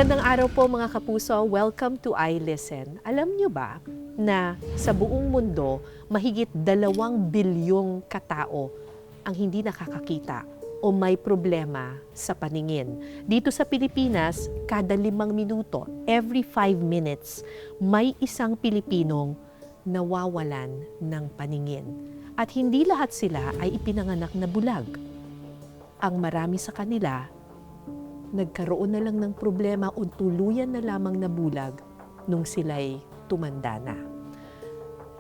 Magandang araw po mga kapuso. Welcome to iListen. Alam niyo ba na sa buong mundo, mahigit 2 bilyong katao ang hindi nakakakita o may problema sa paningin. Dito sa Pilipinas, kada 5 minuto, every 5 minutes, may isang Pilipinong nawawalan ng paningin. At hindi lahat sila ay ipinanganak na bulag. Ang marami sa kanila nagkaroon na lang ng problema o tuluyan na lamang nabulag nung sila'y tumanda na.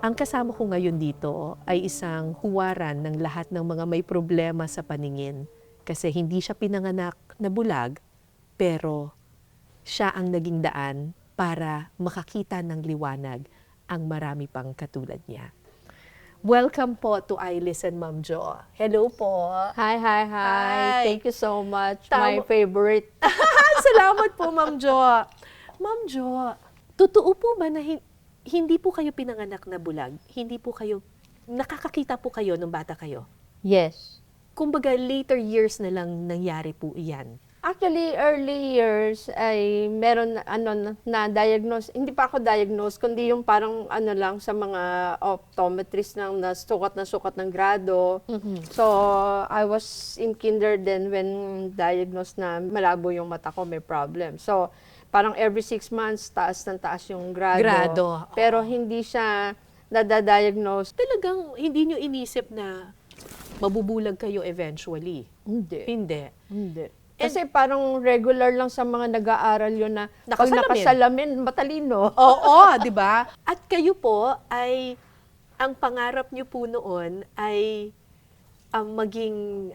Ang kasama ko ngayon dito ay isang huwaran ng lahat ng mga may problema sa paningin kasi hindi siya pinanganak na bulag, pero siya ang naging daan para makakita ng liwanag ang marami pang katulad niya. Welcome po to iListen, Ma'am Jo. Hello po. Hi. Hi. Thank you so much. Tama. My favorite. Salamat po, Ma'am Jo. Ma'am Jo, totoo po ba na hindi po kayo pinanganak na bulag? Hindi po kayo, nakakakita po kayo nung bata kayo? Yes. Kumbaga, later years na lang nangyari po iyan. Actually, early years ay meron na diagnose. Hindi pa ako diagnose, kundi yung parang lang sa mga optometrist na sukat ng grado. So, I was in kinder then when diagnosed na malabo yung mata ko, may problem. So, parang every 6 months, taas ng taas yung grado. Pero hindi siya nadadiagnose. Talagang hindi nyo inisip na mabubulag kayo eventually? Hindi. Kasi parang regular lang sa mga nag-aaral yun na pag nakasalamin, matalino. Oo, di ba? At kayo po ay, ang pangarap niyo po noon ay maging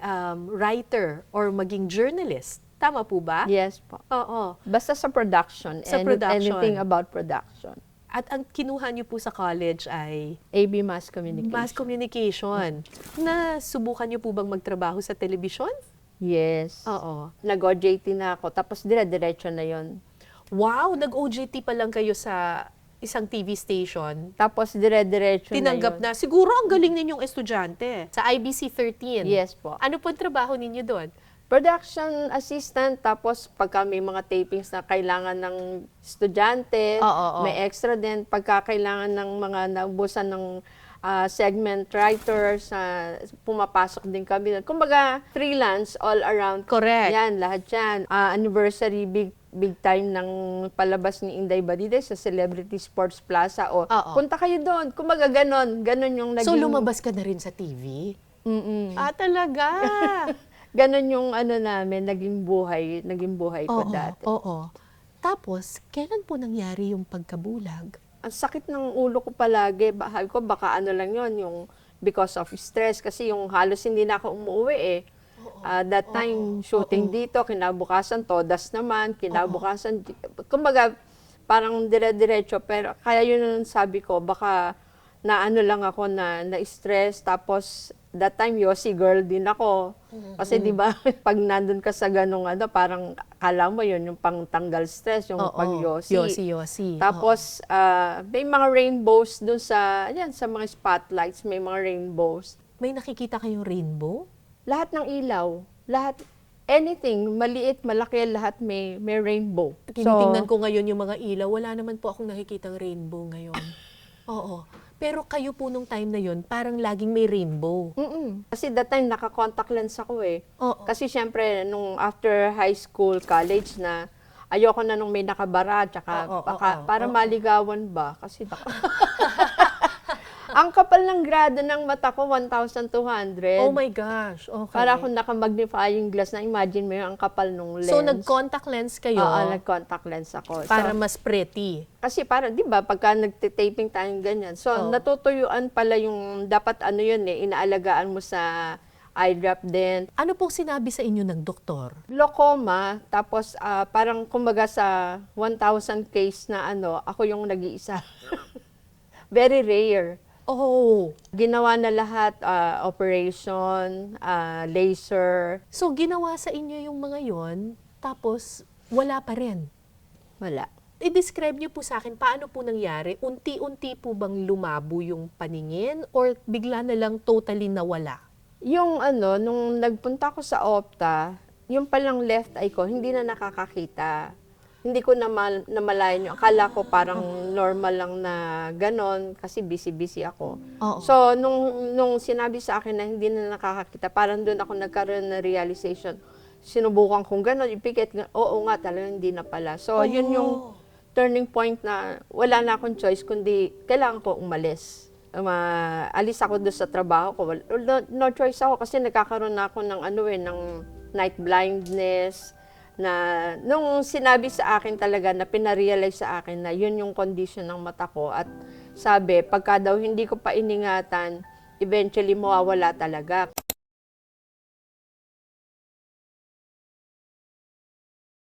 writer or maging journalist. Tama po ba? Yes po. Oo. Basta sa production. Sa production. Anything about production. At ang kinuha niyo po sa college ay AB Mass Communication. Mass Communication. Nasubukan niyo po bang magtrabaho sa telebisyon? Yes. Oo. Nag-OJT na ako, tapos dire-diretso na yon. Wow, nag-OJT pa lang kayo sa isang TV station. Tapos dire-diretso Tinanggap na na. Siguro ang galing ninyong estudyante. Sa IBC 13. Yes po. Ano po ang trabaho ninyo doon? Production assistant, tapos pagka may mga tapings na kailangan ng estudyante, may extra din. Pagka kailangan ng mga naubusan ng segment writers, pumapasok din kami. Kumbaga, freelance all around. Correct. Yan, lahat yan. Anniversary, big time ng palabas ni Inday Badiday sa Celebrity Sports Plaza. Punta kayo doon. Kumbaga, ganon yung naging... So, lumabas ka na rin sa TV? Talaga? Ganon yung namin, naging buhay ko dati. Oo. Tapos, kailan po nangyari yung pagkabulag? Ang sakit ng ulo ko palagi. Sabi ko, baka lang yon yung because of stress. Kasi yung halos hindi na ako umuwi eh. That time, shooting dito, kinabukasan, todas naman, kinabukasan. Kumbaga, parang dire-diretso. Pero kaya yun ang sabi ko, baka na lang ako na stress. Tapos, that time, Yossi girl din ako. Kasi di ba pag nandun ka sa ganung parang kala mo yun, yung pang-tanggal stress, yung pag-Yossi. Yossi. Tapos, may mga rainbows dun sa mga spotlights, may mga rainbows. May nakikita kayong rainbow? Lahat ng ilaw, lahat, anything, maliit, malaki, lahat may rainbow. Tinitingnan ko ngayon yung mga ilaw, wala naman po akong nakikitang rainbow ngayon. Oo. Pero kayo po nung time na yun, parang laging may rainbow. Kasi that time, naka-contact lens ako eh. Oo. Kasi syempre, nung after high school, college na, ayoko na nung may nakabara, tsaka para maligawan ba? Kasi ang kapal ng grado ng mata ko, 1,200. Oh my gosh, okay. Para akong naka-magnifying glass na imagine mo yung ang kapal nung lens. So, nag-contact lens kayo? Oo, nag-contact lens ako. Para mas pretty? Kasi para, di ba, pagka nagtitaping tayong ganyan. So, natutuyuan pala yung, dapat yun inaalagaan mo sa eye drop din. Ano pong sinabi sa inyo ng doktor? Glaucoma, tapos parang kumbaga sa 1,000 case na ako yung nag-iisa. Very rare. Oh. Ginawa na lahat, operation, laser. So, ginawa sa inyo yung mga yon, tapos wala pa rin? Wala. I-describe niyo po sa akin, paano po nangyari? Unti-unti po bang lumabo yung paningin or bigla na lang totally nawala? Yung nung nagpunta ko sa Opta, yung palang left eye ko, hindi na nakakakita. hindi ko namalayan yung akala ko parang normal lang na ganon kasi busy-busy ako. Oo. So, nung sinabi sa akin na hindi na nakakakita, parang doon ako nagkaroon na realization. Sinubukan kong gano'n, ipikit, oo nga, talagang hindi na pala. So, yun yung turning point na wala na akong choice, kundi kailangan ko umalis. Alis ako doon sa trabaho ko. No choice ako kasi nagkakaroon na ako ng ng night blindness, na nung sinabi sa akin talaga na pinarealize sa akin na yun yung condition ng mata ko at sabi, pagka daw hindi ko pa iningatan, eventually mawawala talaga.